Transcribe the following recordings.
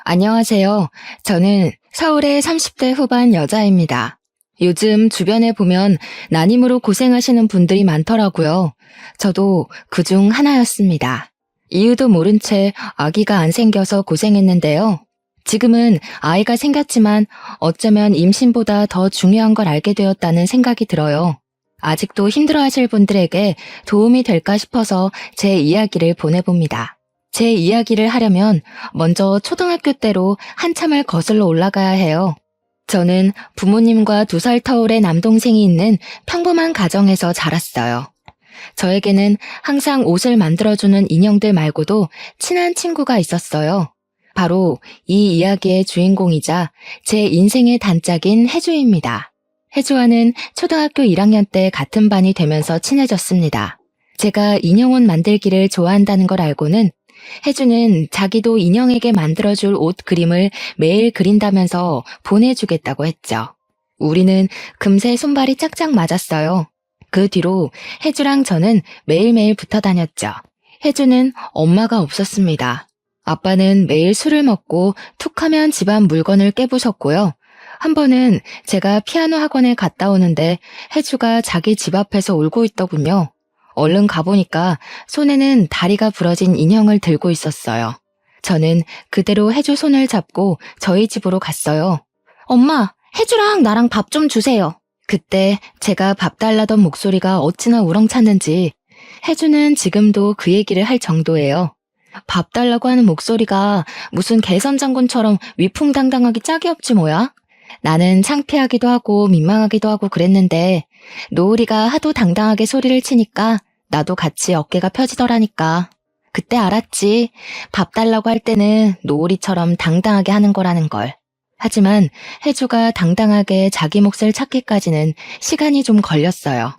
안녕하세요. 저는 서울의 30대 후반 여자입니다. 요즘 주변에 보면 난임으로 고생하시는 분들이 많더라고요. 저도 그중 하나였습니다. 이유도 모른 채 아기가 안 생겨서 고생했는데요. 지금은 아이가 생겼지만 어쩌면 임신보다 더 중요한 걸 알게 되었다는 생각이 들어요. 아직도 힘들어하실 분들에게 도움이 될까 싶어서 제 이야기를 보내봅니다. 제 이야기를 하려면 먼저 초등학교 때로 한참을 거슬러 올라가야 해요. 저는 부모님과 2살 터울의 남동생이 있는 평범한 가정에서 자랐어요. 저에게는 항상 옷을 만들어주는 인형들 말고도 친한 친구가 있었어요. 바로 이 이야기의 주인공이자 제 인생의 단짝인 혜주입니다. 혜주와는 초등학교 1학년 때 같은 반이 되면서 친해졌습니다. 제가 인형옷 만들기를 좋아한다는 걸 알고는 혜주는 자기도 인형에게 만들어줄 옷 그림을 매일 그린다면서 보내주겠다고 했죠. 우리는 금세 손발이 짝짝 맞았어요. 그 뒤로 혜주랑 저는 매일매일 붙어 다녔죠. 혜주는 엄마가 없었습니다. 아빠는 매일 술을 먹고 툭하면 집안 물건을 깨부셨고요. 한 번은 제가 피아노 학원에 갔다 오는데 혜주가 자기 집 앞에서 울고 있더군요. 얼른 가보니까 손에는 다리가 부러진 인형을 들고 있었어요. 저는 그대로 혜주 손을 잡고 저희 집으로 갔어요. 엄마, 혜주랑 나랑 밥 좀 주세요. 그때 제가 밥 달라던 목소리가 어찌나 우렁찼는지 혜주는 지금도 그 얘기를 할 정도예요. 밥 달라고 하는 목소리가 무슨 개선장군처럼 위풍당당하기 짝이 없지 뭐야? 나는 창피하기도 하고 민망하기도 하고 그랬는데 노을이가 하도 당당하게 소리를 치니까 나도 같이 어깨가 펴지더라니까. 그때 알았지. 밥 달라고 할 때는 노을이처럼 당당하게 하는 거라는 걸. 하지만 혜주가 당당하게 자기 몫을 찾기까지는 시간이 좀 걸렸어요.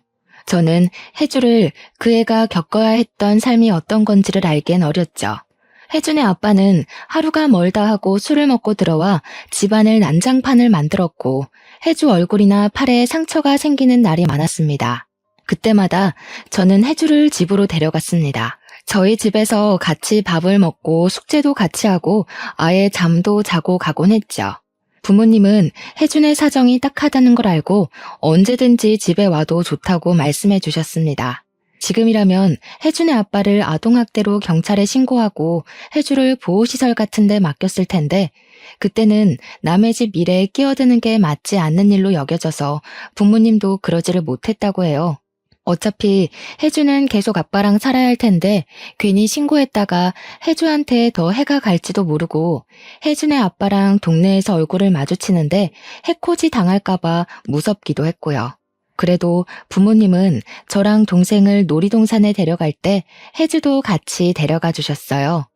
저는 혜주를 그 애가 겪어야 했던 삶이 어떤 건지를 알기엔 어렸죠. 혜준의 아빠는 하루가 멀다 하고 술을 먹고 들어와 집안을 난장판을 만들었고 혜주 얼굴이나 팔에 상처가 생기는 날이 많았습니다. 그때마다 저는 혜주를 집으로 데려갔습니다. 저희 집에서 같이 밥을 먹고 숙제도 같이 하고 아예 잠도 자고 가곤 했죠. 부모님은 혜준의 사정이 딱하다는 걸 알고 언제든지 집에 와도 좋다고 말씀해 주셨습니다. 지금이라면 혜준의 아빠를 아동학대로 경찰에 신고하고 혜주를 보호시설 같은 데 맡겼을 텐데 그때는 남의 집 일에 끼어드는 게 맞지 않는 일로 여겨져서 부모님도 그러지를 못했다고 해요. 어차피 혜주는 계속 아빠랑 살아야 할 텐데 괜히 신고했다가 혜주한테 더 해가 갈지도 모르고 혜준의 아빠랑 동네에서 얼굴을 마주치는데 해코지 당할까봐 무섭기도 했고요. 그래도 부모님은 저랑 동생을 놀이동산에 데려갈 때 혜주도 같이 데려가 주셨어요.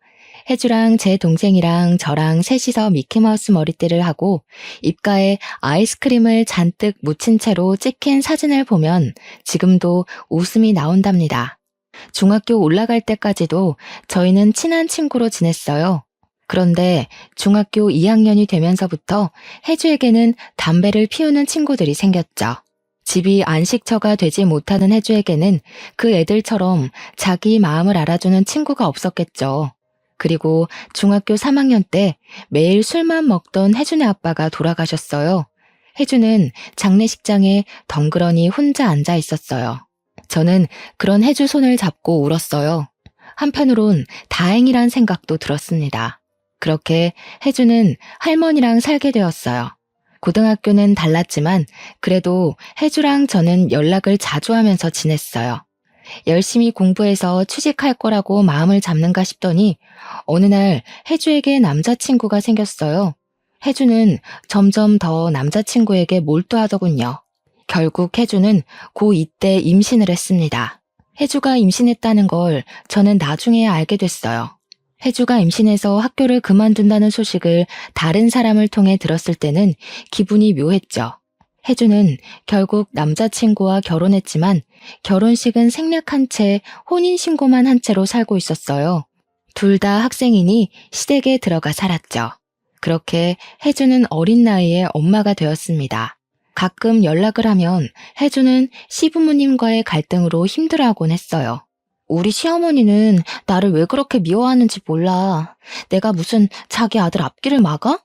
혜주랑 제 동생이랑 저랑 셋이서 미키마우스 머리띠를 하고 입가에 아이스크림을 잔뜩 묻힌 채로 찍힌 사진을 보면 지금도 웃음이 나온답니다. 중학교 올라갈 때까지도 저희는 친한 친구로 지냈어요. 그런데 중학교 2학년이 되면서부터 혜주에게는 담배를 피우는 친구들이 생겼죠. 집이 안식처가 되지 못하는 혜주에게는 그 애들처럼 자기 마음을 알아주는 친구가 없었겠죠. 그리고 중학교 3학년 때 매일 술만 먹던 혜준의 아빠가 돌아가셨어요. 혜준은 장례식장에 덩그러니 혼자 앉아 있었어요. 저는 그런 혜주 손을 잡고 울었어요. 한편으론 다행이란 생각도 들었습니다. 그렇게 혜주는 할머니랑 살게 되었어요. 고등학교는 달랐지만 그래도 혜주랑 저는 연락을 자주 하면서 지냈어요. 열심히 공부해서 취직할 거라고 마음을 잡는가 싶더니 어느 날 혜주에게 남자친구가 생겼어요. 혜주는 점점 더 남자친구에게 몰두하더군요. 결국 혜주는 고2 때 임신을 했습니다. 혜주가 임신했다는 걸 저는 나중에 알게 됐어요. 혜주가 임신해서 학교를 그만둔다는 소식을 다른 사람을 통해 들었을 때는 기분이 묘했죠. 혜주는 결국 남자친구와 결혼했지만 결혼식은 생략한 채 혼인신고만 한 채로 살고 있었어요. 둘 다 학생이니 시댁에 들어가 살았죠. 그렇게 혜주는 어린 나이에 엄마가 되었습니다. 가끔 연락을 하면 혜주는 시부모님과의 갈등으로 힘들어하곤 했어요. 우리 시어머니는 나를 왜 그렇게 미워하는지 몰라. 내가 무슨 자기 아들 앞길을 막아?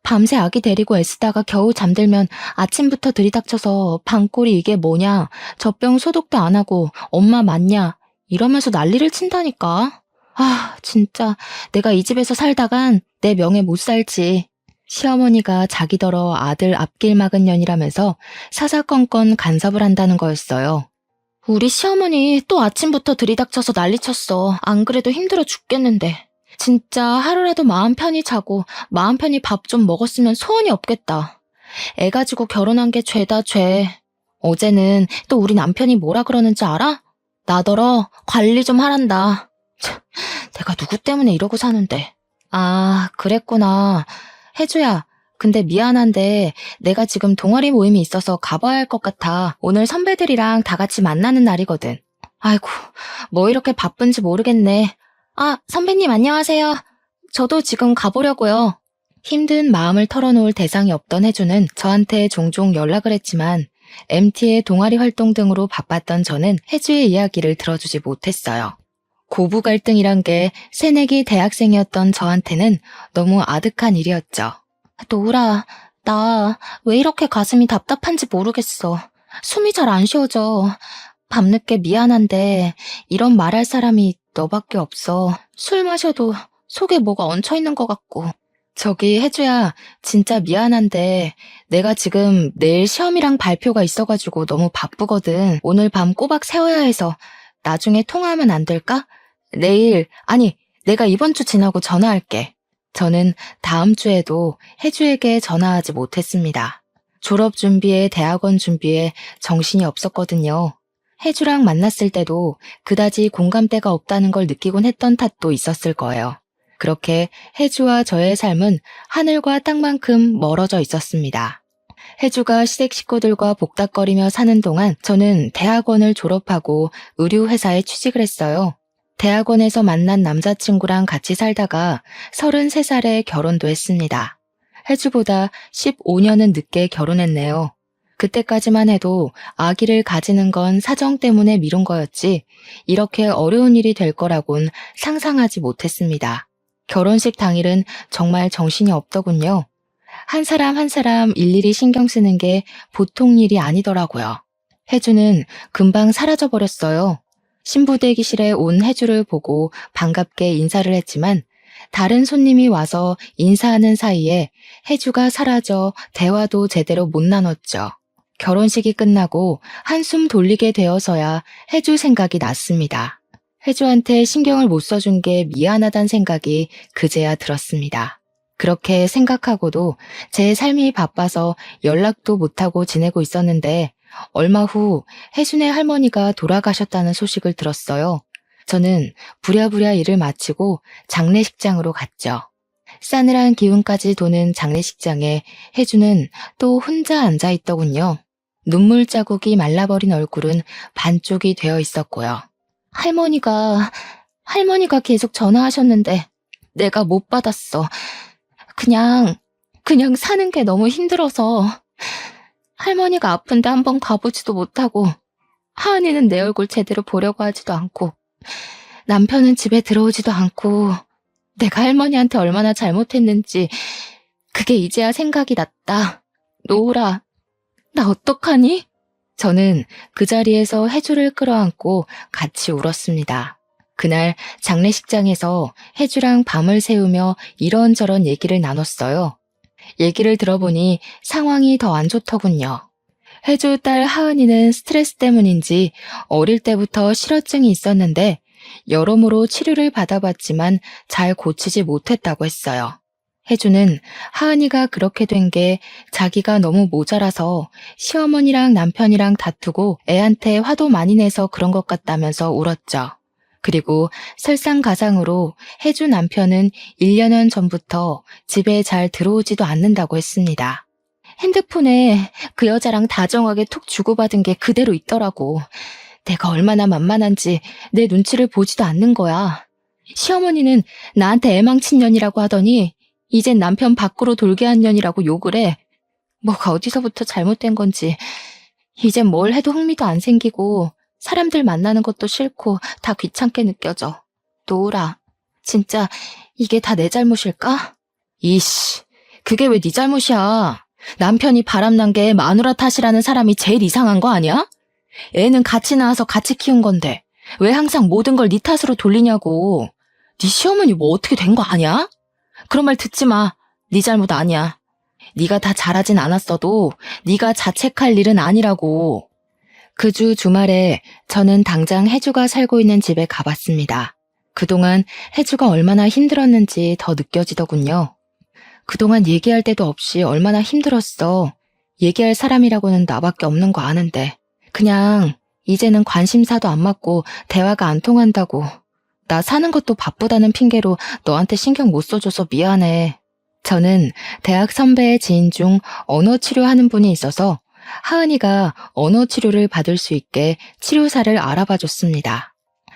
밤새 아기 데리고 애쓰다가 겨우 잠들면 아침부터 들이닥쳐서 방꼬리 이게 뭐냐, 젖병 소독도 안 하고 엄마 맞냐 이러면서 난리를 친다니까. 아, 진짜 내가 이 집에서 살다간 내 명예 못 살지. 시어머니가 자기더러 아들 앞길 막은 년이라면서 사사건건 간섭을 한다는 거였어요. 우리 시어머니 또 아침부터 들이닥쳐서 난리쳤어. 안 그래도 힘들어 죽겠는데. 진짜 하루라도 마음 편히 자고 마음 편히 밥 좀 먹었으면 소원이 없겠다. 애 가지고 결혼한 게 죄다 죄. 어제는 또 우리 남편이 뭐라 그러는지 알아? 나더러 관리 좀 하란다. 참, 내가 누구 때문에 이러고 사는데. 아, 그랬구나. 혜주야, 근데 미안한데 내가 지금 동아리 모임이 있어서 가봐야 할 것 같아. 오늘 선배들이랑 다 같이 만나는 날이거든. 아이고, 뭐 이렇게 바쁜지 모르겠네. 아, 선배님 안녕하세요. 저도 지금 가보려고요. 힘든 마음을 털어놓을 대상이 없던 혜주는 저한테 종종 연락을 했지만 MT의 동아리 활동 등으로 바빴던 저는 혜주의 이야기를 들어주지 못했어요. 고부 갈등이란 게 새내기 대학생이었던 저한테는 너무 아득한 일이었죠. 노을아, 나 왜 이렇게 가슴이 답답한지 모르겠어. 숨이 잘 안 쉬어져. 밤늦게 미안한데 이런 말할 사람이 너밖에 없어. 술 마셔도 속에 뭐가 얹혀있는 것 같고. 저기 혜주야, 진짜 미안한데 내가 지금 내일 시험이랑 발표가 있어가지고 너무 바쁘거든. 오늘 밤 꼬박 세워야 해서 나중에 통화하면 안 될까? 아니, 내가 이번 주 지나고 전화할게. 저는 다음 주에도 혜주에게 전화하지 못했습니다. 졸업 준비에 대학원 준비에 정신이 없었거든요. 혜주랑 만났을 때도 그다지 공감대가 없다는 걸 느끼곤 했던 탓도 있었을 거예요. 그렇게 혜주와 저의 삶은 하늘과 땅만큼 멀어져 있었습니다. 혜주가 시댁 식구들과 복닥거리며 사는 동안 저는 대학원을 졸업하고 의류회사에 취직을 했어요. 대학원에서 만난 남자친구랑 같이 살다가 33살에 결혼도 했습니다. 혜주보다 15년은 늦게 결혼했네요. 그때까지만 해도 아기를 가지는 건 사정 때문에 미룬 거였지 이렇게 어려운 일이 될 거라곤 상상하지 못했습니다. 결혼식 당일은 정말 정신이 없더군요. 한 사람 한 사람 일일이 신경 쓰는 게 보통 일이 아니더라고요. 혜주는 금방 사라져버렸어요. 신부 대기실에 온 혜주를 보고 반갑게 인사를 했지만 다른 손님이 와서 인사하는 사이에 혜주가 사라져 대화도 제대로 못 나눴죠. 결혼식이 끝나고 한숨 돌리게 되어서야 혜주 생각이 났습니다. 혜주한테 신경을 못 써준 게 미안하단 생각이 그제야 들었습니다. 그렇게 생각하고도 제 삶이 바빠서 연락도 못하고 지내고 있었는데 얼마 후 혜준의 할머니가 돌아가셨다는 소식을 들었어요. 저는 부랴부랴 일을 마치고 장례식장으로 갔죠. 싸늘한 기운까지 도는 장례식장에 혜준은 또 혼자 앉아있더군요. 눈물 자국이 말라버린 얼굴은 반쪽이 되어 있었고요. 할머니가 계속 전화하셨는데 내가 못 받았어. 그냥 사는 게 너무 힘들어서 할머니가 아픈데 한번 가보지도 못하고 하은이는 내 얼굴 제대로 보려고 하지도 않고 남편은 집에 들어오지도 않고 내가 할머니한테 얼마나 잘못했는지 그게 이제야 생각이 났다. 노을아, 나 어떡하니? 저는 그 자리에서 혜주를 끌어안고 같이 울었습니다. 그날 장례식장에서 혜주랑 밤을 새우며 이런저런 얘기를 나눴어요. 얘기를 들어보니 상황이 더 안 좋더군요. 혜주 딸 하은이는 스트레스 때문인지 어릴 때부터 실어증이 있었는데 여러모로 치료를 받아봤지만 잘 고치지 못했다고 했어요. 혜주는 하은이가 그렇게 된 게 자기가 너무 모자라서 시어머니랑 남편이랑 다투고 애한테 화도 많이 내서 그런 것 같다면서 울었죠. 그리고 설상가상으로 혜주 남편은 1년 전부터 집에 잘 들어오지도 않는다고 했습니다. 핸드폰에 그 여자랑 다정하게 톡 주고받은 게 그대로 있더라고. 내가 얼마나 만만한지 내 눈치를 보지도 않는 거야. 시어머니는 나한테 애망친 년이라고 하더니 이젠 남편 밖으로 돌게 한 년이라고 욕을 해. 뭐가 어디서부터 잘못된 건지 이젠 뭘 해도 흥미도 안 생기고 사람들 만나는 것도 싫고 다 귀찮게 느껴져. 노을아, 진짜 이게 다 내 잘못일까? 이씨, 그게 왜 네 잘못이야? 남편이 바람난 게 마누라 탓이라는 사람이 제일 이상한 거 아니야? 애는 같이 낳아서 같이 키운 건데 왜 항상 모든 걸 네 탓으로 돌리냐고. 네 시어머니 뭐 어떻게 된 거 아니야? 그런 말 듣지 마. 네 잘못 아니야. 네가 다 잘하진 않았어도 네가 자책할 일은 아니라고. 그 주 주말에 저는 당장 혜주가 살고 있는 집에 가봤습니다. 그동안 혜주가 얼마나 힘들었는지 더 느껴지더군요. 그동안 얘기할 데도 없이 얼마나 힘들었어. 얘기할 사람이라고는 나밖에 없는 거 아는데. 그냥 이제는 관심사도 안 맞고 대화가 안 통한다고. 나 사는 것도 바쁘다는 핑계로 너한테 신경 못 써줘서 미안해. 저는 대학 선배의 지인 중 언어 치료하는 분이 있어서 하은이가 언어 치료를 받을 수 있게 치료사를 알아봐 줬습니다.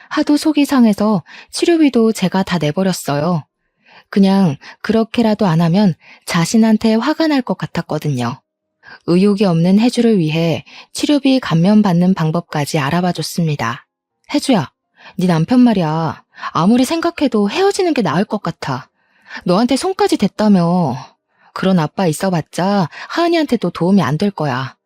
하도 속이 상해서 치료비도 제가 다 내버렸어요. 그냥 그렇게라도 안 하면 자신한테 화가 날 것 같았거든요. 의욕이 없는 혜주를 위해 치료비 감면받는 방법까지 알아봐 줬습니다. 혜주야, 네 남편 말이야. 아무리 생각해도 헤어지는 게 나을 것 같아. 너한테 손까지 댔다며. 그런 아빠 있어봤자 하은이한테도 도움이 안 될 거야.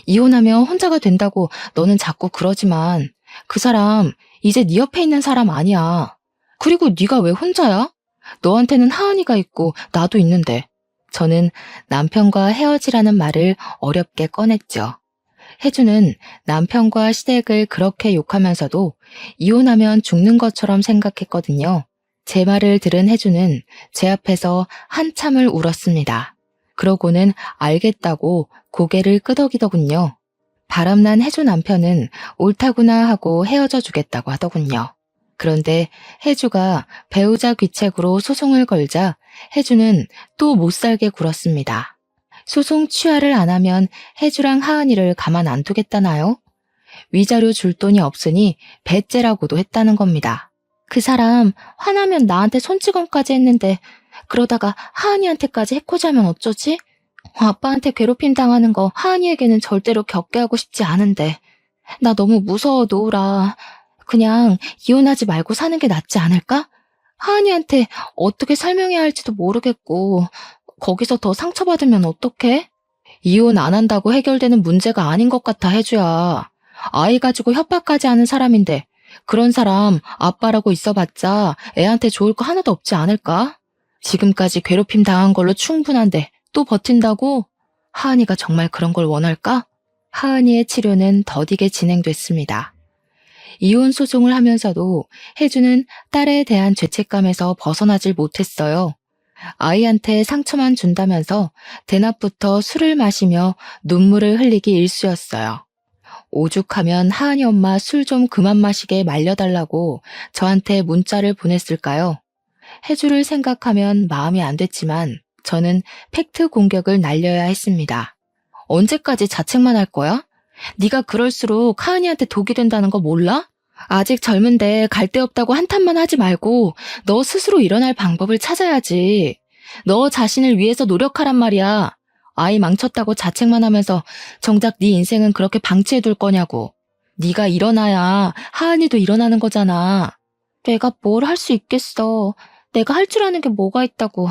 이혼하면 혼자가 된다고 너는 자꾸 그러지만 그 사람 이제 네 옆에 있는 사람 아니야. 그리고 네가 왜 혼자야? 너한테는 하은이가 있고 나도 있는데. 저는 남편과 헤어지라는 말을 어렵게 꺼냈죠. 혜주는 남편과 시댁을 그렇게 욕하면서도 이혼하면 죽는 것처럼 생각했거든요. 제 말을 들은 혜주는 제 앞에서 한참을 울었습니다. 그러고는 알겠다고 고개를 끄덕이더군요. 바람난 혜주 남편은 옳다구나 하고 헤어져 주겠다고 하더군요. 그런데 혜주가 배우자 귀책으로 소송을 걸자 혜주는 또 못살게 굴었습니다. 소송 취하를 안 하면 혜주랑 하은이를 가만 안 두겠다나요? 위자료 줄 돈이 없으니 배째라고도 했다는 겁니다. 그 사람 화나면 나한테 손찌검까지 했는데 그러다가 하은이한테까지 해코지하면 어쩌지? 아빠한테 괴롭힘 당하는 거 하은이에게는 절대로 겪게 하고 싶지 않은데. 나 너무 무서워, 노을아. 그냥 이혼하지 말고 사는 게 낫지 않을까? 하은이한테 어떻게 설명해야 할지도 모르겠고 거기서 더 상처받으면 어떡해? 이혼 안 한다고 해결되는 문제가 아닌 것 같아, 혜주야. 아이 가지고 협박까지 하는 사람인데 그런 사람 아빠라고 있어봤자 애한테 좋을 거 하나도 없지 않을까? 지금까지 괴롭힘 당한 걸로 충분한데 또 버틴다고? 하은이가 정말 그런 걸 원할까? 하은이의 치료는 더디게 진행됐습니다. 이혼 소송을 하면서도 혜주는 딸에 대한 죄책감에서 벗어나질 못했어요. 아이한테 상처만 준다면서 대낮부터 술을 마시며 눈물을 흘리기 일쑤였어요. 오죽하면 하은이 엄마 술 좀 그만 마시게 말려달라고 저한테 문자를 보냈을까요? 혜주를 생각하면 마음이 안 됐지만 저는 팩트 공격을 날려야 했습니다. 언제까지 자책만 할 거야? 네가 그럴수록 하은이한테 독이 된다는 거 몰라? 아직 젊은데 갈 데 없다고 한탄만 하지 말고 너 스스로 일어날 방법을 찾아야지. 너 자신을 위해서 노력하란 말이야. 아이 망쳤다고 자책만 하면서 정작 네 인생은 그렇게 방치해둘 거냐고. 네가 일어나야 하은이도 일어나는 거잖아. 내가 뭘 할 수 있겠어. 내가 할 줄 아는 게 뭐가 있다고.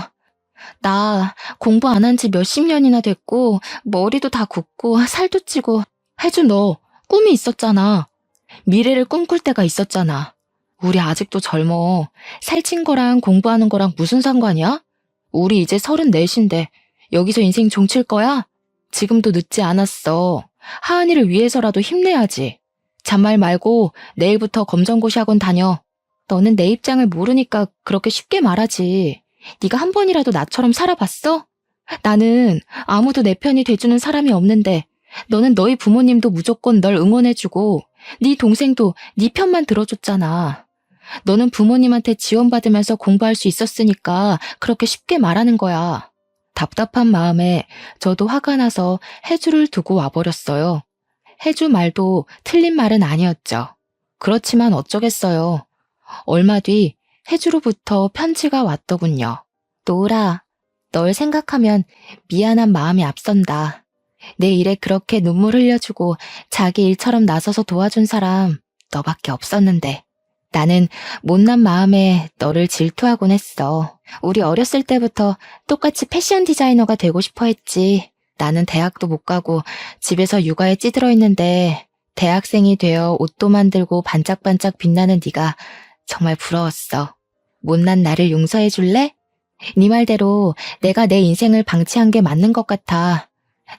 나 공부 안 한 지 몇십 년이나 됐고 머리도 다 굳고 살도 찌고. 혜주 너 꿈이 있었잖아. 미래를 꿈꿀 때가 있었잖아. 우리 아직도 젊어. 살찐 거랑 공부하는 거랑 무슨 상관이야? 우리 이제 34인데 여기서 인생 종칠 거야? 지금도 늦지 않았어. 하은이를 위해서라도 힘내야지. 잔말 말고 내일부터 검정고시 학원 다녀. 너는 내 입장을 모르니까 그렇게 쉽게 말하지. 네가 한 번이라도 나처럼 살아봤어? 나는 아무도 내 편이 돼주는 사람이 없는데 너는 너희 부모님도 무조건 널 응원해주고 네 동생도 네 편만 들어줬잖아. 너는 부모님한테 지원받으면서 공부할 수 있었으니까 그렇게 쉽게 말하는 거야. 답답한 마음에 저도 화가 나서 혜주를 두고 와버렸어요. 혜주 말도 틀린 말은 아니었죠. 그렇지만 어쩌겠어요. 얼마 뒤 혜주로부터 편지가 왔더군요. 노을아, 널 생각하면 미안한 마음이 앞선다. 내 일에 그렇게 눈물 흘려주고 자기 일처럼 나서서 도와준 사람 너밖에 없었는데. 나는 못난 마음에 너를 질투하곤 했어. 우리 어렸을 때부터 똑같이 패션 디자이너가 되고 싶어 했지. 나는 대학도 못 가고 집에서 육아에 찌들어 있는데 대학생이 되어 옷도 만들고 반짝반짝 빛나는 네가 정말 부러웠어. 못난 나를 용서해 줄래? 네 말대로 내가 내 인생을 방치한 게 맞는 것 같아.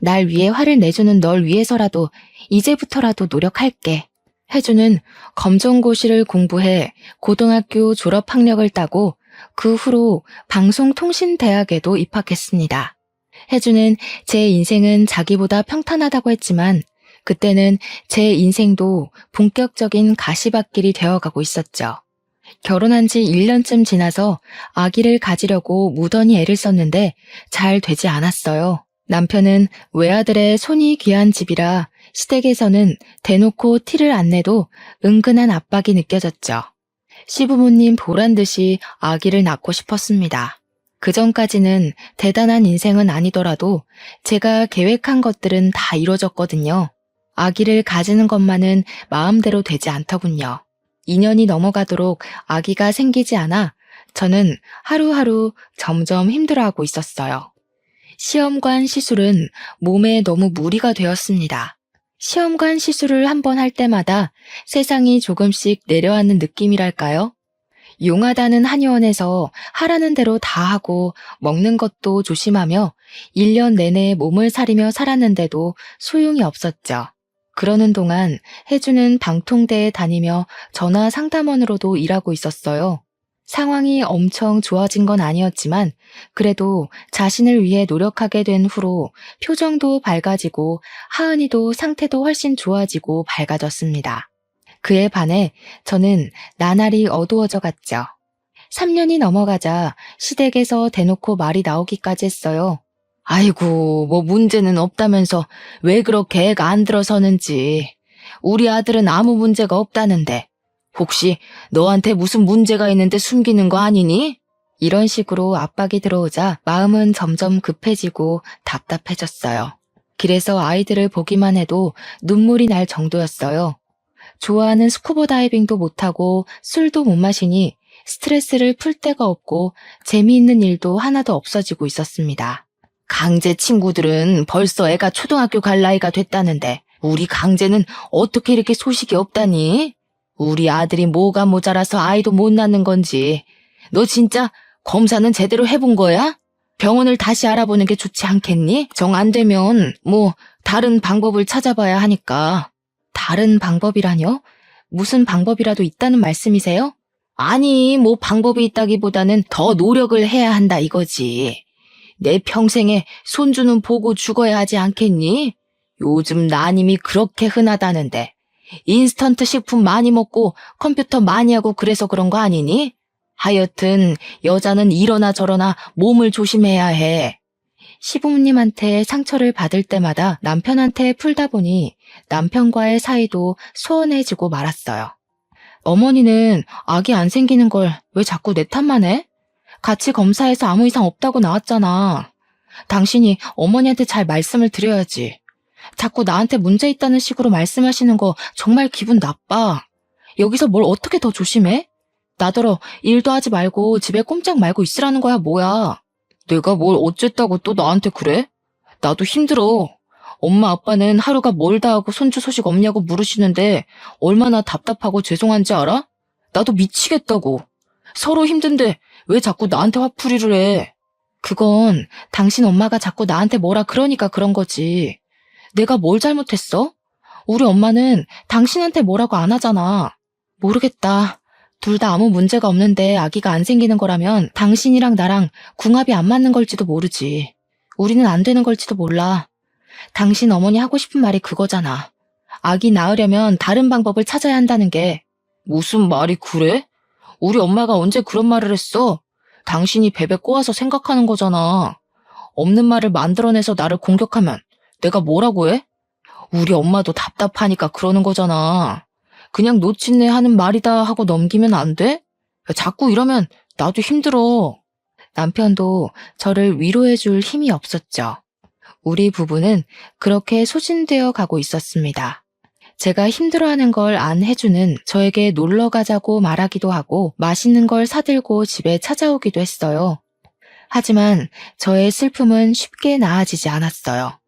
날 위해 화를 내주는 널 위해서라도 이제부터라도 노력할게. 혜주는 검정고시를 공부해 고등학교 졸업 학력을 따고 그 후로 방송통신대학에도 입학했습니다. 혜주는 제 인생은 자기보다 평탄하다고 했지만 그때는 제 인생도 본격적인 가시밭길이 되어가고 있었죠. 결혼한 지 1년쯤 지나서 아기를 가지려고 무던히 애를 썼는데 잘 되지 않았어요. 남편은 외아들의 손이 귀한 집이라 시댁에서는 대놓고 티를 안 내도 은근한 압박이 느껴졌죠. 시부모님 보란 듯이 아기를 낳고 싶었습니다. 그전까지는 대단한 인생은 아니더라도 제가 계획한 것들은 다 이루어졌거든요. 아기를 가지는 것만은 마음대로 되지 않더군요. 2년이 넘어가도록 아기가 생기지 않아 저는 하루하루 점점 힘들어하고 있었어요. 시험관 시술은 몸에 너무 무리가 되었습니다. 시험관 시술을 한 번 할 때마다 세상이 조금씩 내려앉는 느낌이랄까요? 용하다는 한의원에서 하라는 대로 다 하고 먹는 것도 조심하며 1년 내내 몸을 사리며 살았는데도 소용이 없었죠. 그러는 동안 혜주는 방통대에 다니며 전화 상담원으로도 일하고 있었어요. 상황이 엄청 좋아진 건 아니었지만 그래도 자신을 위해 노력하게 된 후로 표정도 밝아지고 하은이도 상태도 훨씬 좋아지고 밝아졌습니다. 그에 반해 저는 나날이 어두워져 갔죠. 3년이 넘어가자 시댁에서 대놓고 말이 나오기까지 했어요. 아이고, 뭐 문제는 없다면서 왜 그렇게 애가 안 들어서는지. 우리 아들은 아무 문제가 없다는데 혹시 너한테 무슨 문제가 있는데 숨기는 거 아니니? 이런 식으로 압박이 들어오자 마음은 점점 급해지고 답답해졌어요. 길에서 아이들을 보기만 해도 눈물이 날 정도였어요. 좋아하는 스쿠버 다이빙도 못하고 술도 못 마시니 스트레스를 풀 데가 없고 재미있는 일도 하나도 없어지고 있었습니다. 강제 친구들은 벌써 애가 초등학교 갈 나이가 됐다는데 우리 강제는 어떻게 이렇게 소식이 없다니? 우리 아들이 뭐가 모자라서 아이도 못 낳는 건지. 너 진짜 검사는 제대로 해본 거야? 병원을 다시 알아보는 게 좋지 않겠니? 정 안 되면 뭐 다른 방법을 찾아봐야 하니까. 다른 방법이라뇨? 무슨 방법이라도 있다는 말씀이세요? 아니, 뭐 방법이 있다기보다는 더 노력을 해야 한다 이거지. 내 평생에 손주는 보고 죽어야 하지 않겠니? 요즘 난임이 그렇게 흔하다는데 인스턴트 식품 많이 먹고 컴퓨터 많이 하고 그래서 그런 거 아니니? 하여튼 여자는 이러나 저러나 몸을 조심해야 해. 시부모님한테 상처를 받을 때마다 남편한테 풀다 보니 남편과의 사이도 소원해지고 말았어요. 어머니는 아기 안 생기는 걸 왜 자꾸 내 탓만 해? 같이 검사해서 아무 이상 없다고 나왔잖아. 당신이 어머니한테 잘 말씀을 드려야지. 자꾸 나한테 문제 있다는 식으로 말씀하시는 거 정말 기분 나빠. 여기서 뭘 어떻게 더 조심해? 나더러 일도 하지 말고 집에 꼼짝 말고 있으라는 거야 뭐야. 내가 뭘 어쨌다고 또 나한테 그래? 나도 힘들어. 엄마 아빠는 하루가 멀다 하고 손주 소식 없냐고 물으시는데 얼마나 답답하고 죄송한지 알아? 나도 미치겠다고. 서로 힘든데 왜 자꾸 나한테 화풀이를 해? 그건 당신 엄마가 자꾸 나한테 뭐라 그러니까 그런 거지. 내가 뭘 잘못했어? 우리 엄마는 당신한테 뭐라고 안 하잖아. 모르겠다. 둘 다 아무 문제가 없는데 아기가 안 생기는 거라면 당신이랑 나랑 궁합이 안 맞는 걸지도 모르지. 우리는 안 되는 걸지도 몰라. 당신 어머니 하고 싶은 말이 그거잖아. 아기 낳으려면 다른 방법을 찾아야 한다는 게. 무슨 말이 그래? 우리 엄마가 언제 그런 말을 했어? 당신이 베베 꼬아서 생각하는 거잖아. 없는 말을 만들어내서 나를 공격하면 내가 뭐라고 해? 우리 엄마도 답답하니까 그러는 거잖아. 그냥 놓친네 하는 말이다 하고 넘기면 안 돼? 자꾸 이러면 나도 힘들어. 남편도 저를 위로해줄 힘이 없었죠. 우리 부부는 그렇게 소진되어 가고 있었습니다. 제가 힘들어하는 걸 안 해주는 저에게 놀러 가자고 말하기도 하고 맛있는 걸 사들고 집에 찾아오기도 했어요. 하지만 저의 슬픔은 쉽게 나아지지 않았어요.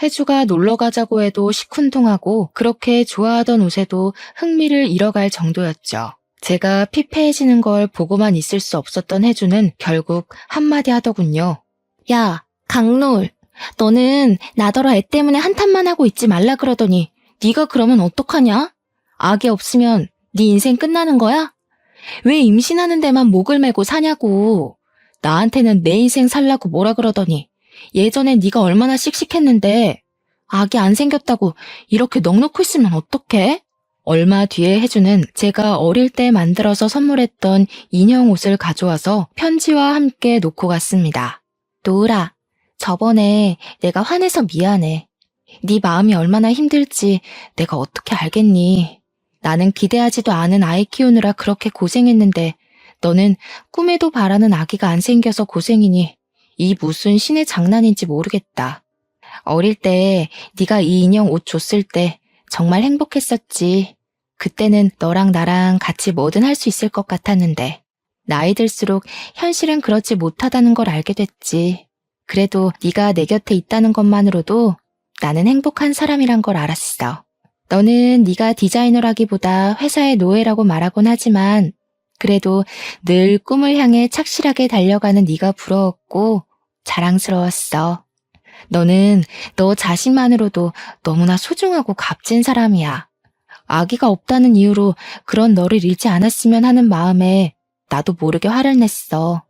혜주가 놀러 가자고 해도 시큰둥하고 그렇게 좋아하던 옷에도 흥미를 잃어갈 정도였죠. 제가 피폐해지는 걸 보고만 있을 수 없었던 혜주는 결국 한마디 하더군요. 야, 강놀, 너는 나더러 애 때문에 한탄만 하고 있지 말라 그러더니 네가 그러면 어떡하냐? 아기 없으면 네 인생 끝나는 거야? 왜 임신하는 데만 목을 메고 사냐고. 나한테는 내 인생 살라고 뭐라 그러더니 예전엔 네가 얼마나 씩씩했는데 아기 안 생겼다고 이렇게 넋놓고 있으면 어떡해? 얼마 뒤에 혜주는 제가 어릴 때 만들어서 선물했던 인형 옷을 가져와서 편지와 함께 놓고 갔습니다. 노으라, 저번에 내가 화내서 미안해. 네 마음이 얼마나 힘들지 내가 어떻게 알겠니? 나는 기대하지도 않은 아이 키우느라 그렇게 고생했는데 너는 꿈에도 바라는 아기가 안 생겨서 고생이니 이 무슨 신의 장난인지 모르겠다. 어릴 때 네가 이 인형 옷 줬을 때 정말 행복했었지. 그때는 너랑 나랑 같이 뭐든 할 수 있을 것 같았는데 나이 들수록 현실은 그렇지 못하다는 걸 알게 됐지. 그래도 네가 내 곁에 있다는 것만으로도 나는 행복한 사람이란 걸 알았어. 너는 네가 디자이너라기보다 회사의 노예라고 말하곤 하지만 그래도 늘 꿈을 향해 착실하게 달려가는 네가 부러웠고 자랑스러웠어. 너는 너 자신만으로도 너무나 소중하고 값진 사람이야. 아기가 없다는 이유로 그런 너를 잃지 않았으면 하는 마음에 나도 모르게 화를 냈어.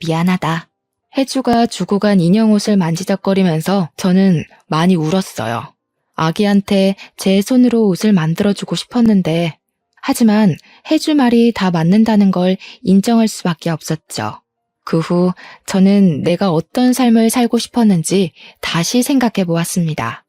미안하다. 혜주가 주고 간 인형 옷을 만지작거리면서 저는 많이 울었어요. 아기한테 제 손으로 옷을 만들어주고 싶었는데 하지만 혜주 말이 다 맞는다는 걸 인정할 수밖에 없었죠. 그 후 저는 내가 어떤 삶을 살고 싶었는지 다시 생각해 보았습니다.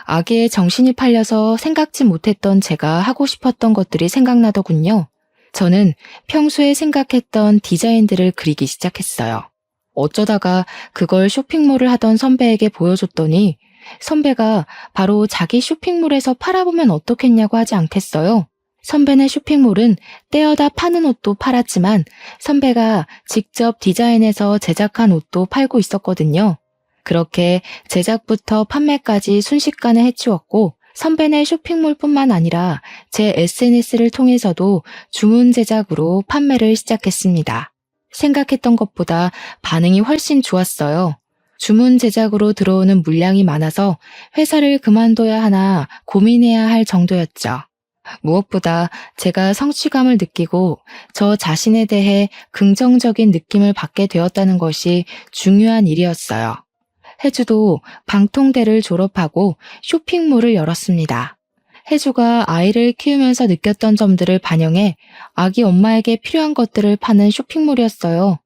아기의 정신이 팔려서 생각지 못했던 제가 하고 싶었던 것들이 생각나더군요. 저는 평소에 생각했던 디자인들을 그리기 시작했어요. 어쩌다가 그걸 쇼핑몰을 하던 선배에게 보여줬더니 선배가 바로 자기 쇼핑몰에서 팔아보면 어떻겠냐고 하지 않겠어요? 선배네 쇼핑몰은 떼어다 파는 옷도 팔았지만 선배가 직접 디자인해서 제작한 옷도 팔고 있었거든요. 그렇게 제작부터 판매까지 순식간에 해치웠고 선배네 쇼핑몰뿐만 아니라 제 SNS를 통해서도 주문 제작으로 판매를 시작했습니다. 생각했던 것보다 반응이 훨씬 좋았어요. 주문 제작으로 들어오는 물량이 많아서 회사를 그만둬야 하나 고민해야 할 정도였죠. 무엇보다 제가 성취감을 느끼고 저 자신에 대해 긍정적인 느낌을 받게 되었다는 것이 중요한 일이었어요. 혜주도 방통대를 졸업하고 쇼핑몰을 열었습니다. 혜주가 아이를 키우면서 느꼈던 점들을 반영해 아기 엄마에게 필요한 것들을 파는 쇼핑몰이었어요.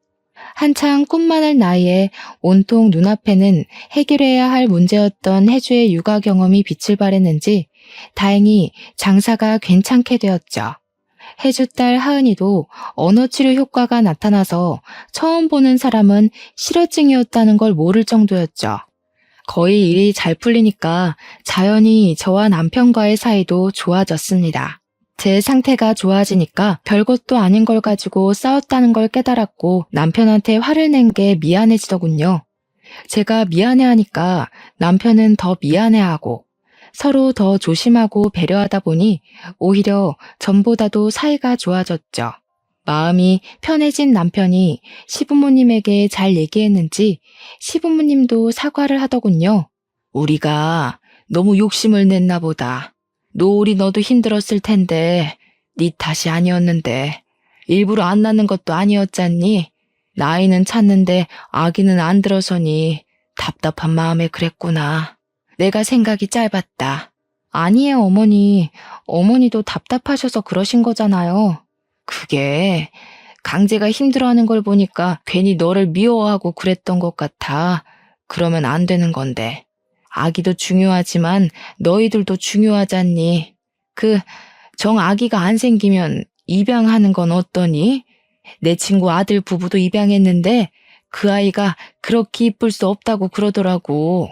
한창 꿈 많을 나이에 온통 눈앞에는 해결해야 할 문제였던 혜주의 육아 경험이 빛을 발했는지 다행히 장사가 괜찮게 되었죠. 혜주 딸 하은이도 언어치료 효과가 나타나서 처음 보는 사람은 실어증이었다는 걸 모를 정도였죠. 거의 일이 잘 풀리니까 자연히 저와 남편과의 사이도 좋아졌습니다. 제 상태가 좋아지니까 별것도 아닌 걸 가지고 싸웠다는 걸 깨달았고 남편한테 화를 낸 게 미안해지더군요. 제가 미안해하니까 남편은 더 미안해하고 서로 더 조심하고 배려하다 보니 오히려 전보다도 사이가 좋아졌죠. 마음이 편해진 남편이 시부모님에게 잘 얘기했는지 시부모님도 사과를 하더군요. 우리가 너무 욕심을 냈나 보다. 노을이 너도 힘들었을 텐데 네 탓이 아니었는데 일부러 안 낳는 것도 아니었잖니. 나이는 찼는데 아기는 안 들어서니 답답한 마음에 그랬구나. 내가 생각이 짧았다. 아니에요, 어머니. 어머니도 답답하셔서 그러신 거잖아요. 그게 강제가 힘들어하는 걸 보니까 괜히 너를 미워하고 그랬던 것 같아. 그러면 안 되는 건데. 아기도 중요하지만 너희들도 중요하잖니. 정 아기가 안 생기면 입양하는 건 어떠니? 내 친구 아들 부부도 입양했는데 그 아이가 그렇게 이쁠 수 없다고 그러더라고.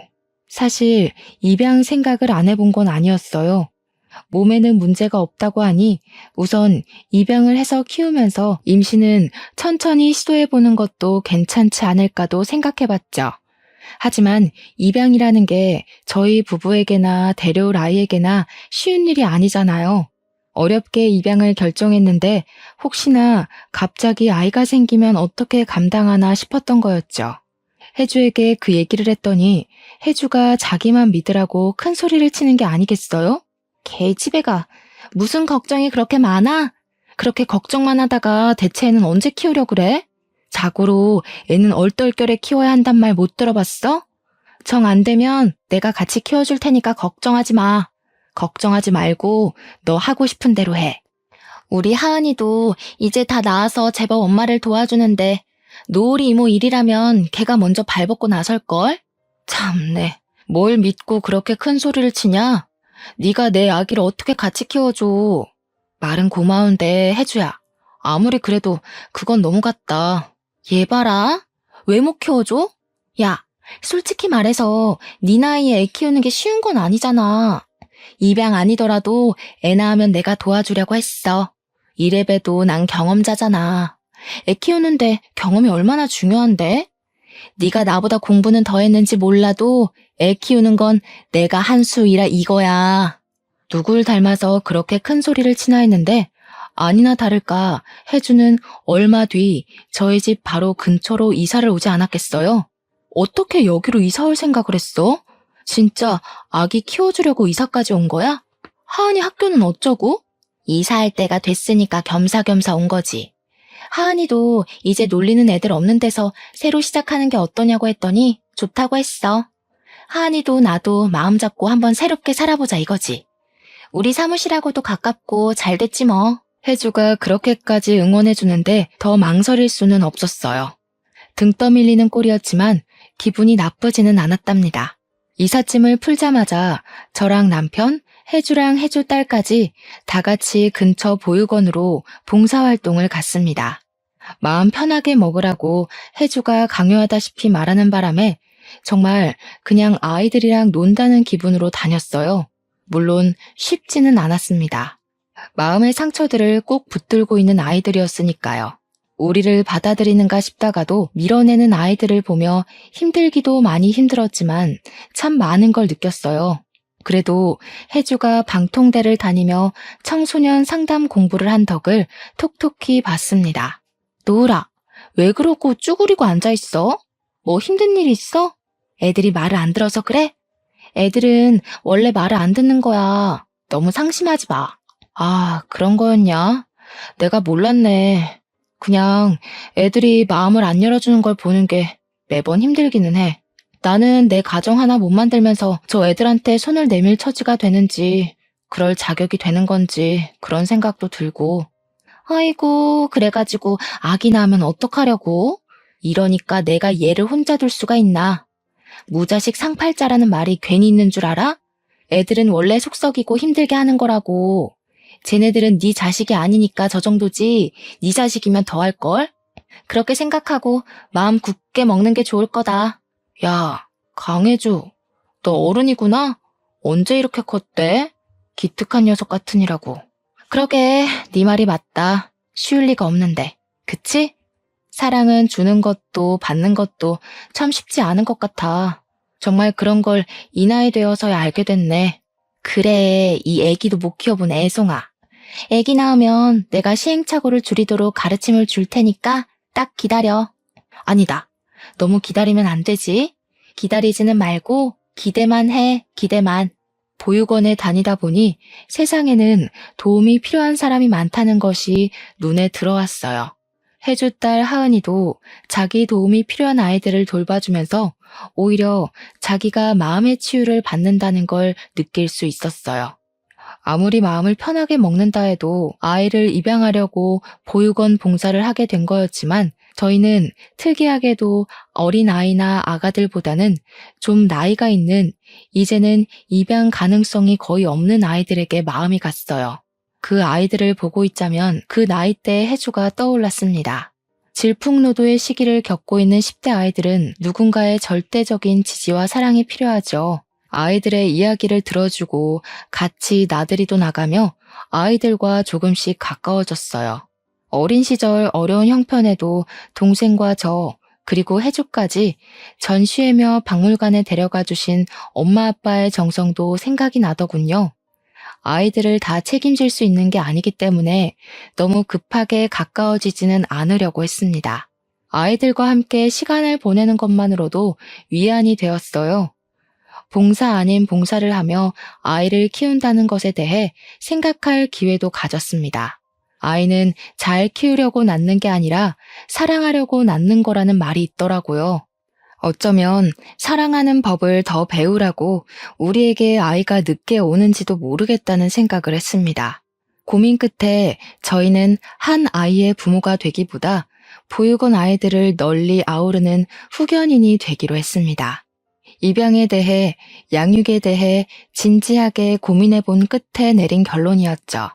사실 입양 생각을 안 해본 건 아니었어요. 몸에는 문제가 없다고 하니 우선 입양을 해서 키우면서 임신은 천천히 시도해보는 것도 괜찮지 않을까도 생각해봤죠. 하지만 입양이라는 게 저희 부부에게나 데려올 아이에게나 쉬운 일이 아니잖아요. 어렵게 입양을 결정했는데 혹시나 갑자기 아이가 생기면 어떻게 감당하나 싶었던 거였죠. 혜주에게 그 얘기를 했더니 혜주가 자기만 믿으라고 큰 소리를 치는 게 아니겠어요? 개집애가 무슨 걱정이 그렇게 많아? 그렇게 걱정만 하다가 대체 애는 언제 키우려 그래? 자고로 애는 얼떨결에 키워야 한단 말 못 들어봤어? 정 안 되면 내가 같이 키워줄 테니까 걱정하지 마. 걱정하지 말고 너 하고 싶은 대로 해. 우리 하은이도 이제 다 나아서 제법 엄마를 도와주는데 노을이 이모 일이라면 걔가 먼저 발벗고 나설걸? 참네. 뭘 믿고 그렇게 큰 소리를 치냐? 네가 내 아기를 어떻게 같이 키워줘. 말은 고마운데 혜주야. 아무리 그래도 그건 너무 같다. 얘 봐라. 왜 못 키워줘? 야, 솔직히 말해서 네 나이에 애 키우는 게 쉬운 건 아니잖아. 입양 아니더라도 애 낳으면 내가 도와주려고 했어. 이래봬도 난 경험자잖아. 애 키우는데 경험이 얼마나 중요한데? 네가 나보다 공부는 더 했는지 몰라도 애 키우는 건 내가 한 수이라 이거야. 누굴 닮아서 그렇게 큰 소리를 치나 했는데 아니나 다를까 혜주는 얼마 뒤 저희 집 바로 근처로 이사를 오지 않았겠어요? 어떻게 여기로 이사 올 생각을 했어? 진짜 아기 키워주려고 이사까지 온 거야? 하은이 학교는 어쩌고? 이사할 때가 됐으니까 겸사겸사 온 거지. 하은이도 이제 놀리는 애들 없는 데서 새로 시작하는 게 어떠냐고 했더니 좋다고 했어. 하은이도 나도 마음 잡고 한번 새롭게 살아보자 이거지. 우리 사무실하고도 가깝고 잘 됐지 뭐. 혜주가 그렇게까지 응원해주는데 더 망설일 수는 없었어요. 등 떠밀리는 꼴이었지만 기분이 나쁘지는 않았답니다. 이삿짐을 풀자마자 저랑 남편, 혜주랑 혜주 딸까지 다 같이 근처 보육원으로 봉사활동을 갔습니다. 마음 편하게 먹으라고 혜주가 강요하다시피 말하는 바람에 정말 그냥 아이들이랑 논다는 기분으로 다녔어요. 물론 쉽지는 않았습니다. 마음의 상처들을 꼭 붙들고 있는 아이들이었으니까요. 우리를 받아들이는가 싶다가도 밀어내는 아이들을 보며 힘들기도 많이 힘들었지만 참 많은 걸 느꼈어요. 그래도 혜주가 방통대를 다니며 청소년 상담 공부를 한 덕을 톡톡히 봤습니다. 노을아, 왜 그러고 쭈그리고 앉아있어? 뭐 힘든 일 있어? 애들이 말을 안 들어서 그래? 애들은 원래 말을 안 듣는 거야. 너무 상심하지 마. 아, 그런 거였냐? 내가 몰랐네. 그냥 애들이 마음을 안 열어주는 걸 보는 게 매번 힘들기는 해. 나는 내 가정 하나 못 만들면서 저 애들한테 손을 내밀 처지가 되는지, 그럴 자격이 되는 건지 그런 생각도 들고. 아이고, 그래가지고 아기 낳으면 어떡하려고? 이러니까 내가 얘를 혼자 둘 수가 있나? 무자식 상팔자라는 말이 괜히 있는 줄 알아? 애들은 원래 속썩이고 힘들게 하는 거라고. 쟤네들은 네 자식이 아니니까 저 정도지 네 자식이면 더 할걸? 그렇게 생각하고 마음 굳게 먹는 게 좋을 거다. 야, 강혜주, 너 어른이구나? 언제 이렇게 컸대? 기특한 녀석 같으니라고. 그러게, 네 말이 맞다. 쉬울 리가 없는데. 그치? 사랑은 주는 것도 받는 것도 참 쉽지 않은 것 같아. 정말 그런 걸 이 나이 되어서야 알게 됐네. 그래, 이 애기도 못 키워본 애송아. 애기 낳으면 내가 시행착오를 줄이도록 가르침을 줄 테니까 딱 기다려. 아니다. 너무 기다리면 안 되지. 기다리지는 말고 기대만 해, 기대만. 보육원에 다니다 보니 세상에는 도움이 필요한 사람이 많다는 것이 눈에 들어왔어요. 혜주 딸 하은이도 자기 도움이 필요한 아이들을 돌봐주면서 오히려 자기가 마음의 치유를 받는다는 걸 느낄 수 있었어요. 아무리 마음을 편하게 먹는다 해도 아이를 입양하려고 보육원 봉사를 하게 된 거였지만 저희는 특이하게도 어린아이나 아가들보다는 좀 나이가 있는 이제는 입양 가능성이 거의 없는 아이들에게 마음이 갔어요. 그 아이들을 보고 있자면 그 나이대의 혜주가 떠올랐습니다. 질풍노도의 시기를 겪고 있는 10대 아이들은 누군가의 절대적인 지지와 사랑이 필요하죠. 아이들의 이야기를 들어주고 같이 나들이도 나가며 아이들과 조금씩 가까워졌어요. 어린 시절 어려운 형편에도 동생과 저, 그리고 혜주까지 전시회며 박물관에 데려가 주신 엄마 아빠의 정성도 생각이 나더군요. 아이들을 다 책임질 수 있는 게 아니기 때문에 너무 급하게 가까워지지는 않으려고 했습니다. 아이들과 함께 시간을 보내는 것만으로도 위안이 되었어요. 봉사 아닌 봉사를 하며 아이를 키운다는 것에 대해 생각할 기회도 가졌습니다. 아이는 잘 키우려고 낳는 게 아니라 사랑하려고 낳는 거라는 말이 있더라고요. 어쩌면 사랑하는 법을 더 배우라고 우리에게 아이가 늦게 오는지도 모르겠다는 생각을 했습니다. 고민 끝에 저희는 한 아이의 부모가 되기보다 보육원 아이들을 널리 아우르는 후견인이 되기로 했습니다. 입양에 대해, 양육에 대해 진지하게 고민해 본 끝에 내린 결론이었죠.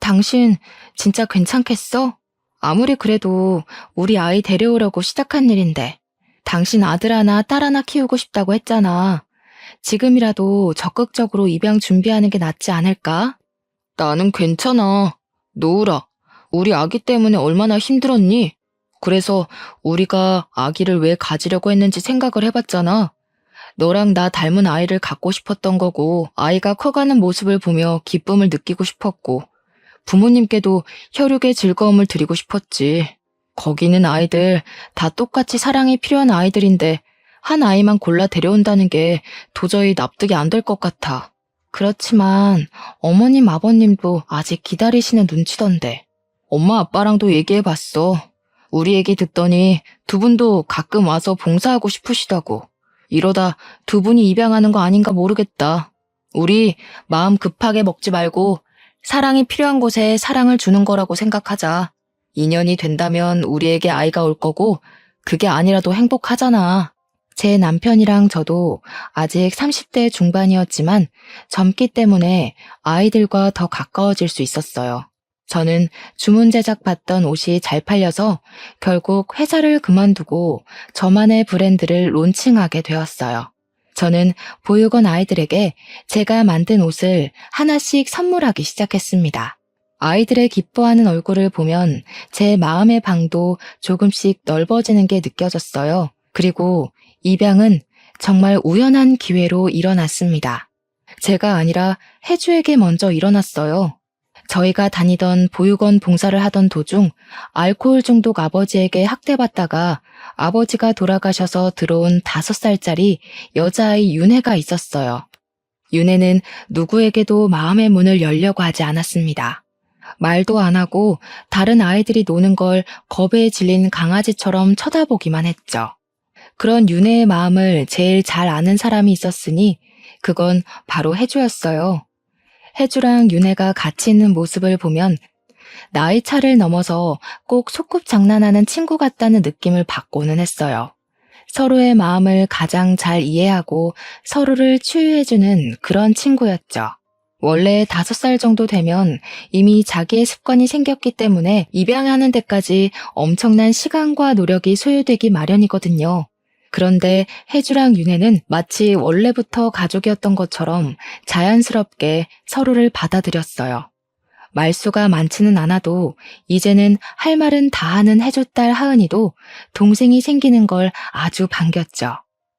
당신 진짜 괜찮겠어? 아무리 그래도 우리 아이 데려오려고 시작한 일인데. 당신 아들 하나 딸 하나 키우고 싶다고 했잖아. 지금이라도 적극적으로 입양 준비하는 게 낫지 않을까? 나는 괜찮아. 노우라, 우리 아기 때문에 얼마나 힘들었니? 그래서 우리가 아기를 왜 가지려고 했는지 생각을 해봤잖아. 너랑 나 닮은 아이를 갖고 싶었던 거고, 아이가 커가는 모습을 보며 기쁨을 느끼고 싶었고, 부모님께도 혈육의 즐거움을 드리고 싶었지. 거기 있는 아이들 다 똑같이 사랑이 필요한 아이들인데 한 아이만 골라 데려온다는 게 도저히 납득이 안 될 것 같아. 그렇지만 어머님 아버님도 아직 기다리시는 눈치던데. 엄마 아빠랑도 얘기해봤어. 우리 얘기 듣더니 두 분도 가끔 와서 봉사하고 싶으시다고. 이러다 두 분이 입양하는 거 아닌가 모르겠다. 우리 마음 급하게 먹지 말고 사랑이 필요한 곳에 사랑을 주는 거라고 생각하자. 2년이 된다면 우리에게 아이가 올 거고 그게 아니라도 행복하잖아. 제 남편이랑 저도 아직 30대 중반이었지만 젊기 때문에 아이들과 더 가까워질 수 있었어요. 저는 주문 제작 받던 옷이 잘 팔려서 결국 회사를 그만두고 저만의 브랜드를 론칭하게 되었어요. 저는 보육원 아이들에게 제가 만든 옷을 하나씩 선물하기 시작했습니다. 아이들의 기뻐하는 얼굴을 보면 제 마음의 방도 조금씩 넓어지는 게 느껴졌어요. 그리고 입양은 정말 우연한 기회로 일어났습니다. 제가 아니라 혜주에게 먼저 일어났어요. 저희가 다니던 보육원 봉사를 하던 도중 알코올 중독 아버지에게 학대받다가 아버지가 돌아가셔서 들어온 5살짜리 여자아이 윤혜가 있었어요. 윤혜는 누구에게도 마음의 문을 열려고 하지 않았습니다. 말도 안 하고 다른 아이들이 노는 걸 겁에 질린 강아지처럼 쳐다보기만 했죠. 그런 윤혜의 마음을 제일 잘 아는 사람이 있었으니 그건 바로 혜주였어요. 혜주랑 윤혜가 같이 있는 모습을 보면 나이 차를 넘어서 꼭 소꿉장난하는 친구 같다는 느낌을 받고는 했어요. 서로의 마음을 가장 잘 이해하고 서로를 치유해주는 그런 친구였죠. 원래 5살 정도 되면 이미 자기의 습관이 생겼기 때문에 입양하는 데까지 엄청난 시간과 노력이 소요되기 마련이거든요. 그런데 혜주랑 윤혜는 마치 원래부터 가족이었던 것처럼 자연스럽게 서로를 받아들였어요. 말수가 많지는 않아도 이제는 할 말은 다 하는 혜주 딸 하은이도 동생이 생기는 걸 아주 반겼죠.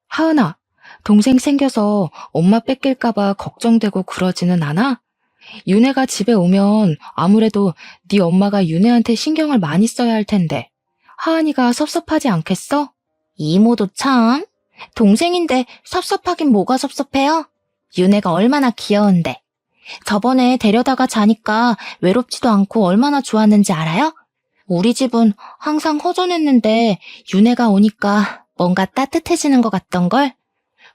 하은아, 동생 생겨서 엄마 뺏길까봐 걱정되고 그러지는 않아? 윤혜가 집에 오면 아무래도 네 엄마가 윤혜한테 신경을 많이 써야 할 텐데 하은이가 섭섭하지 않겠어? 이모도 참. 동생인데 섭섭하긴 뭐가 섭섭해요? 윤혜가 얼마나 귀여운데. 저번에 데려다가 자니까 외롭지도 않고 얼마나 좋았는지 알아요? 우리 집은 항상 허전했는데 윤혜가 오니까 뭔가 따뜻해지는 것 같던걸?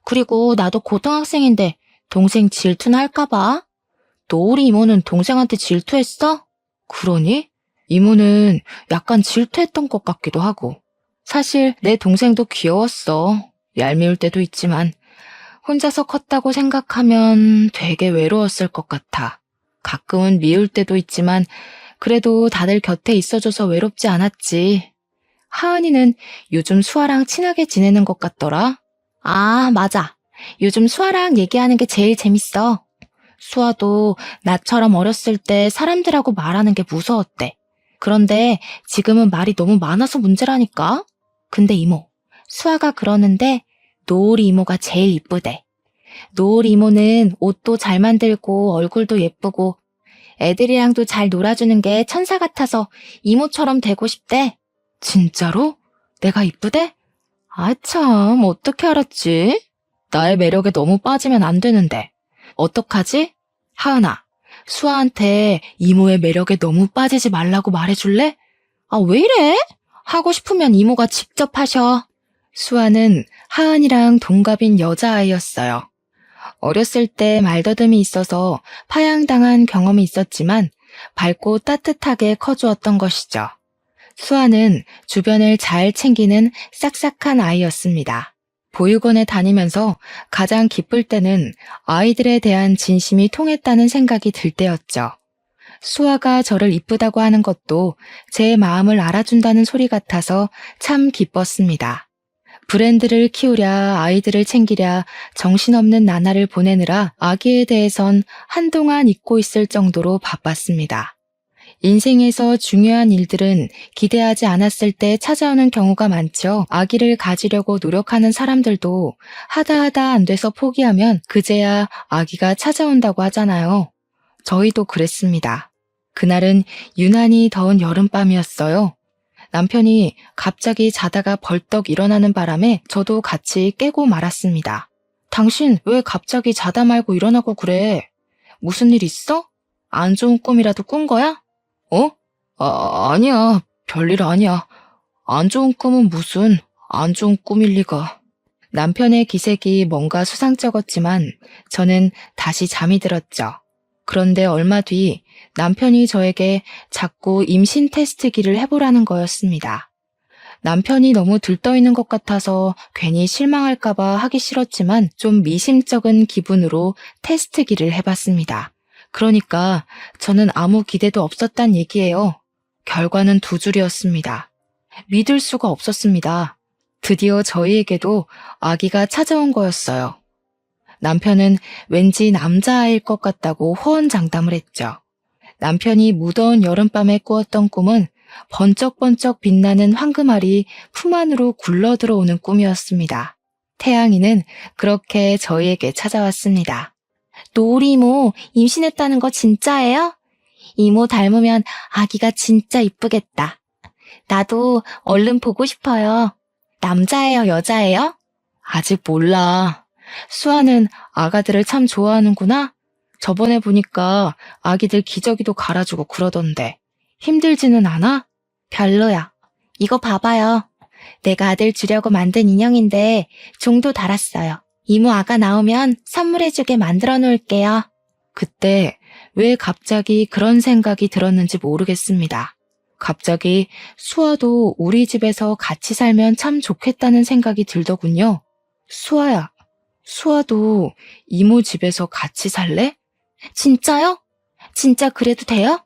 그리고 나도 고등학생인데 동생 질투나 할까봐? 노을이 이모는 동생한테 질투했어? 그러니? 이모는 약간 질투했던 것 같기도 하고. 사실 내 동생도 귀여웠어. 얄미울 때도 있지만 혼자서 컸다고 생각하면 되게 외로웠을 것 같아. 가끔은 미울 때도 있지만 그래도 다들 곁에 있어줘서 외롭지 않았지. 하은이는 요즘 수아랑 친하게 지내는 것 같더라. 아, 맞아. 요즘 수아랑 얘기하는 게 제일 재밌어. 수아도 나처럼 어렸을 때 사람들하고 말하는 게 무서웠대. 그런데 지금은 말이 너무 많아서 문제라니까? 근데 이모, 수아가 그러는데 노을이 이모가 제일 이쁘대. 노을 이모는 옷도 잘 만들고 얼굴도 예쁘고 애들이랑도 잘 놀아주는 게 천사 같아서 이모처럼 되고 싶대. 진짜로? 내가 이쁘대? 아, 참, 어떻게 알았지? 나의 매력에 너무 빠지면 안 되는데. 어떡하지? 하은아, 수아한테 이모의 매력에 너무 빠지지 말라고 말해줄래? 아, 왜 이래? 하고 싶으면 이모가 직접 하셔. 수아는 하은이랑 동갑인 여자아이였어요. 어렸을 때 말더듬이 있어서 파양당한 경험이 있었지만 밝고 따뜻하게 커주었던 것이죠. 수아는 주변을 잘 챙기는 싹싹한 아이였습니다. 보육원에 다니면서 가장 기쁠 때는 아이들에 대한 진심이 통했다는 생각이 들 때였죠. 수아가 저를 이쁘다고 하는 것도 제 마음을 알아준다는 소리 같아서 참 기뻤습니다. 브랜드를 키우랴 아이들을 챙기랴 정신없는 나날을 보내느라 아기에 대해선 한동안 잊고 있을 정도로 바빴습니다. 인생에서 중요한 일들은 기대하지 않았을 때 찾아오는 경우가 많죠. 아기를 가지려고 노력하는 사람들도 하다 안 돼서 포기하면 그제야 아기가 찾아온다고 하잖아요. 저희도 그랬습니다. 그날은 유난히 더운 여름밤이었어요. 남편이 갑자기 자다가 벌떡 일어나는 바람에 저도 같이 깨고 말았습니다. 당신 왜 갑자기 자다 말고 일어나고 그래? 무슨 일 있어? 안 좋은 꿈이라도 꾼 거야? 어? 아니야. 별일 아니야. 안 좋은 꿈은 무슨 안 좋은 꿈일 리가. 남편의 기색이 뭔가 수상쩍었지만 저는 다시 잠이 들었죠. 그런데 얼마 뒤 남편이 저에게 자꾸 임신 테스트기를 해보라는 거였습니다. 남편이 너무 들떠있는 것 같아서 괜히 실망할까봐 하기 싫었지만 좀 미심쩍은 기분으로 테스트기를 해봤습니다. 그러니까 저는 아무 기대도 없었단 얘기예요. 결과는 두 줄이었습니다. 믿을 수가 없었습니다. 드디어 저희에게도 아기가 찾아온 거였어요. 남편은 왠지 남자아이일 것 같다고 호언장담을 했죠. 남편이 무더운 여름밤에 꾸었던 꿈은 번쩍번쩍 빛나는 황금알이 품 안으로 굴러 들어오는 꿈이었습니다. 태양이는 그렇게 저희에게 찾아왔습니다. 노을이 이모 임신했다는 거 진짜예요? 이모 닮으면 아기가 진짜 이쁘겠다. 나도 얼른 보고 싶어요. 남자예요, 여자예요? 아직 몰라. 수아는 아가들을 참 좋아하는구나. 저번에 보니까 아기들 기저귀도 갈아주고 그러던데. 힘들지는 않아? 별로야. 이거 봐봐요. 내가 아들 주려고 만든 인형인데 종도 달았어요. 이모 아가 나오면 선물해주게 만들어 놓을게요. 그때 왜 갑자기 그런 생각이 들었는지 모르겠습니다. 갑자기 수아도 우리 집에서 같이 살면 참 좋겠다는 생각이 들더군요. 수아야, 수아도 이모 집에서 같이 살래? 진짜요? 진짜 그래도 돼요?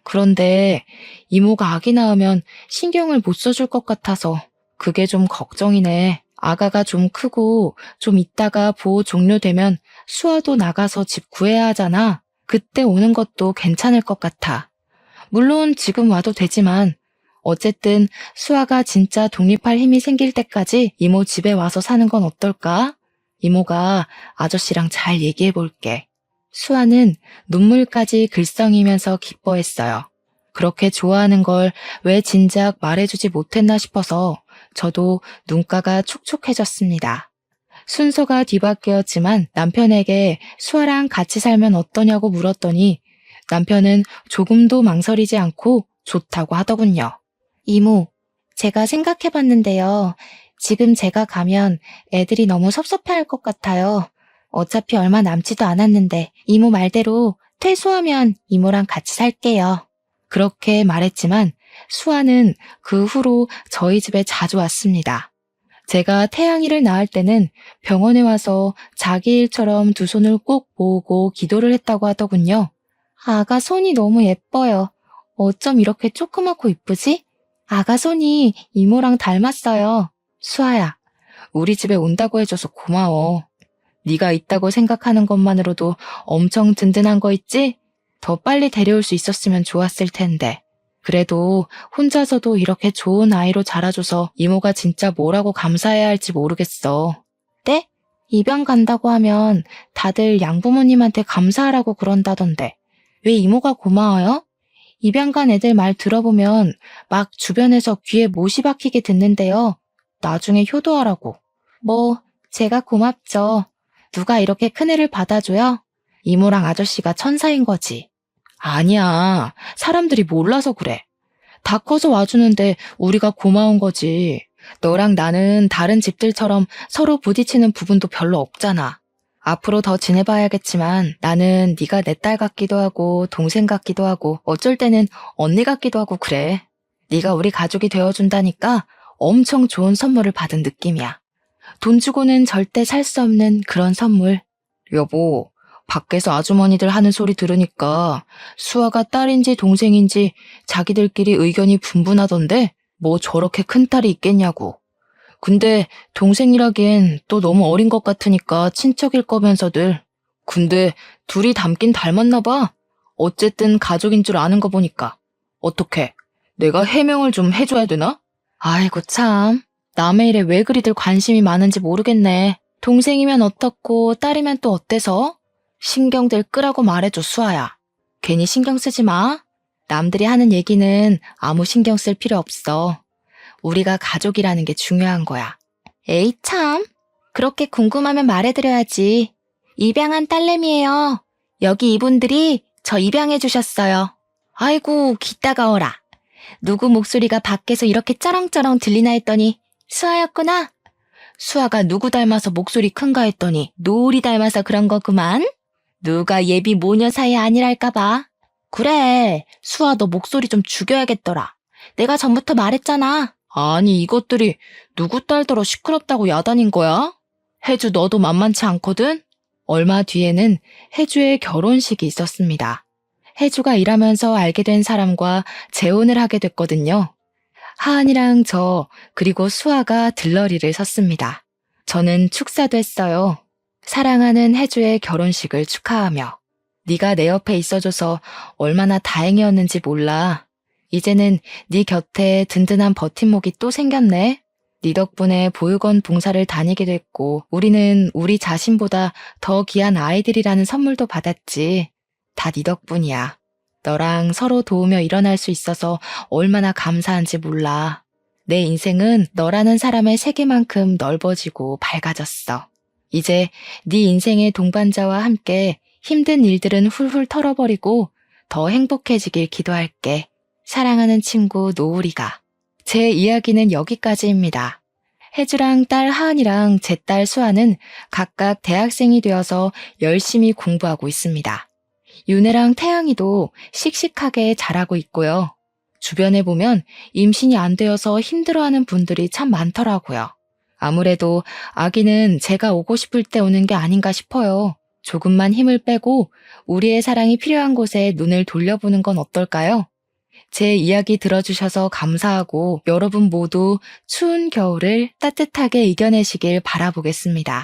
그런데 이모가 아기 낳으면 신경을 못 써줄 것 같아서 그게 좀 걱정이네. 아가가 좀 크고 좀 있다가 보호 종료되면 수아도 나가서 집 구해야 하잖아. 그때 오는 것도 괜찮을 것 같아. 물론 지금 와도 되지만 어쨌든 수아가 진짜 독립할 힘이 생길 때까지 이모 집에 와서 사는 건 어떨까? 이모가 아저씨랑 잘 얘기해 볼게. 수아는 눈물까지 글썽이면서 기뻐했어요. 그렇게 좋아하는 걸 왜 진작 말해주지 못했나 싶어서 저도 눈가가 촉촉해졌습니다. 순서가 뒤바뀌었지만 남편에게 수아랑 같이 살면 어떠냐고 물었더니 남편은 조금도 망설이지 않고 좋다고 하더군요. 이모, 제가 생각해봤는데요. 지금 제가 가면 애들이 너무 섭섭해할 것 같아요. 어차피 얼마 남지도 않았는데 이모 말대로 퇴소하면 이모랑 같이 살게요. 그렇게 말했지만 수아는 그 후로 저희 집에 자주 왔습니다. 제가 태양이를 낳을 때는 병원에 와서 자기 일처럼 두 손을 꼭 모으고 기도를 했다고 하더군요. 아가 손이 너무 예뻐요. 어쩜 이렇게 조그맣고 이쁘지? 아가 손이 이모랑 닮았어요. 수아야, 우리 집에 온다고 해줘서 고마워. 네가 있다고 생각하는 것만으로도 엄청 든든한 거 있지? 더 빨리 데려올 수 있었으면 좋았을 텐데. 그래도 혼자서도 이렇게 좋은 아이로 자라줘서 이모가 진짜 뭐라고 감사해야 할지 모르겠어. 네? 입양 간다고 하면 다들 양부모님한테 감사하라고 그런다던데. 왜 이모가 고마워요? 입양 간 애들 말 들어보면 막 주변에서 귀에 못이 박히게 듣는데요. 나중에 효도하라고. 뭐, 제가 고맙죠. 누가 이렇게 큰애를 받아줘요? 이모랑 아저씨가 천사인 거지. 아니야. 사람들이 몰라서 그래. 다 커서 와주는데 우리가 고마운 거지. 너랑 나는 다른 집들처럼 서로 부딪히는 부분도 별로 없잖아. 앞으로 더 지내봐야겠지만 나는 네가 내 딸 같기도 하고 동생 같기도 하고 어쩔 때는 언니 같기도 하고 그래. 네가 우리 가족이 되어준다니까 엄청 좋은 선물을 받은 느낌이야. 돈 주고는 절대 살 수 없는 그런 선물. 여보, 밖에서 아주머니들 하는 소리 들으니까 수아가 딸인지 동생인지 자기들끼리 의견이 분분하던데 뭐 저렇게 큰 딸이 있겠냐고. 근데 동생이라기엔 또 너무 어린 것 같으니까 친척일 거면서들. 근데 둘이 닮긴 닮았나 봐. 어쨌든 가족인 줄 아는 거 보니까. 어떡해? 내가 해명을 좀 해줘야 되나? 아이고 참. 남의 일에 왜 그리들 관심이 많은지 모르겠네. 동생이면 어떻고 딸이면 또 어때서? 신경들 끄라고 말해줘, 수아야. 괜히 신경 쓰지 마. 남들이 하는 얘기는 아무 신경 쓸 필요 없어. 우리가 가족이라는 게 중요한 거야. 에이 참. 그렇게 궁금하면 말해드려야지. 입양한 딸내미예요. 여기 이분들이 저 입양해 주셨어요. 아이고 귀 따가워라. 누구 목소리가 밖에서 이렇게 쩌렁쩌렁 들리나 했더니 수아였구나. 수아가 누구 닮아서 목소리 큰가 했더니 노을이 닮아서 그런 거구만. 누가 예비 모녀 사이 아니랄까봐. 그래, 수아 너 목소리 좀 죽여야겠더라. 내가 전부터 말했잖아. 아니 이것들이 누구 딸더러 시끄럽다고 야단인 거야? 혜주 너도 만만치 않거든? 얼마 뒤에는 혜주의 결혼식이 있었습니다. 혜주가 일하면서 알게 된 사람과 재혼을 하게 됐거든요. 하은이랑 저 그리고 수아가 들러리를 섰습니다. 저는 축사도 했어요. 사랑하는 혜주의 결혼식을 축하하며. 네가 내 옆에 있어줘서 얼마나 다행이었는지 몰라. 이제는 네 곁에 든든한 버팀목이 또 생겼네. 네 덕분에 보육원 봉사를 다니게 됐고 우리는 우리 자신보다 더 귀한 아이들이라는 선물도 받았지. 다 네 덕분이야. 너랑 서로 도우며 일어날 수 있어서 얼마나 감사한지 몰라. 내 인생은 너라는 사람의 세계만큼 넓어지고 밝아졌어. 이제 네 인생의 동반자와 함께 힘든 일들은 훌훌 털어버리고 더 행복해지길 기도할게. 사랑하는 친구 노우리가. 제 이야기는 여기까지입니다. 혜주랑 딸 하은이랑 제 딸 수아는 각각 대학생이 되어서 열심히 공부하고 있습니다. 윤혜랑 태양이도 씩씩하게 자라고 있고요. 주변에 보면 임신이 안 되어서 힘들어하는 분들이 참 많더라고요. 아무래도 아기는 제가 오고 싶을 때 오는 게 아닌가 싶어요. 조금만 힘을 빼고 우리의 사랑이 필요한 곳에 눈을 돌려보는 건 어떨까요? 제 이야기 들어주셔서 감사하고 여러분 모두 추운 겨울을 따뜻하게 이겨내시길 바라보겠습니다.